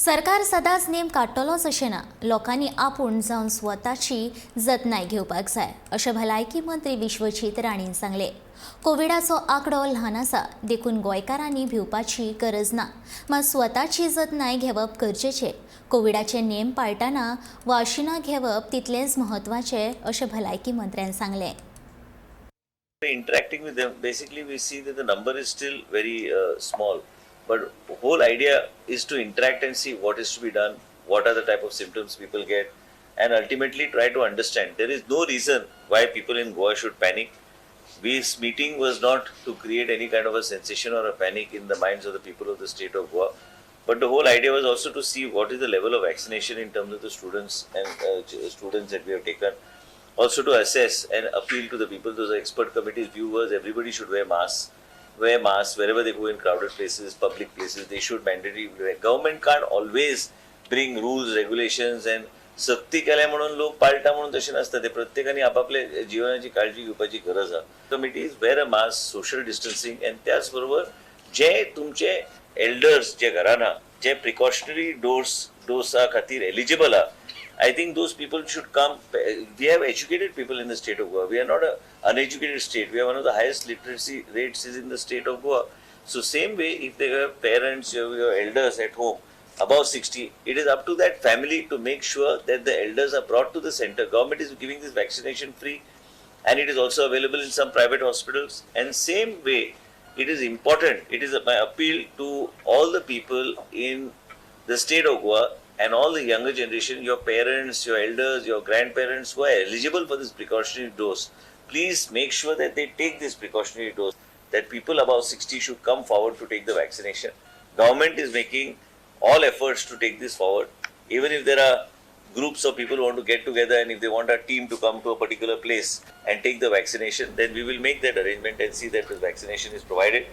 सरकार सदांच नेम काडटलोच अशें ना. लोकांनी आपूण जावन स्वताची जतनाय घेवपाक जाय अशें भलायकी मंत्री विश्वजीत राणीन सांगलें. कोविडाचो आंकडो ल्हान आसा देखून गोंयकारांनी भिवपाची गरज ना, मात स्वताची जतनाय घेवप गरजेचें. कोविडाचे नेम पाळटना वाशिनां घेवप तितलेंच म्हत्वाचें अशें भलायकी मंत्र्यान सांगलें. Interacting with them, basically we see that the number is still very small, but the whole idea is to interact and see what is to be done, what are the type of symptoms people get, and ultimately try to understand. There is no reason why people in Goa should panic. This meeting was not to create any kind of a sensation or a panic in the minds of the people of the state of Goa, but the whole idea was also to see what is the level of vaccination in terms of the students and students that we have taken. Also to assess and appeal to the people, those are expert committees, viewers, everybody should wear masks. Wear masks wherever they go in crowded places, public places, they should mandatorily wear. Government can't always bring rules, regulations and सक्ती केल्या म्हणून लोक पाळटा म्हणून तशें नासता. ते प्रत्येकाने आपापल्या जीवनाची काळजी घेवपाची गरज आहा. Committees wear a mask, social distancing and त्याच बरोबर जे तुमचे एल्डर्स जे घरान आहा, जे प्रिकॉशनरी डोसा खातीर एलिजिबल आहा, I think those people should come. We have educated people in the state of Goa. We are not an uneducated state. We are one of the highest literacy rates is in the state of Goa. So same way, if they have parents, your elders at home above 60, it is up to that family to make sure that the elders are brought to the center. Government is giving this vaccination free, and it is also available in some private hospitals. And same way, it is important. It is my appeal to all the people in the state of Goa and all the younger generation, your parents, your elders, your grandparents who are eligible for this precautionary dose, please make sure that they take this precautionary dose, that people above 60 should come forward to take the vaccination. Government is making all efforts to take this forward. Even if there are groups of people who want to get together and if they want a team to come to a particular place and take the vaccination, then we will make that arrangement and see that the vaccination is provided.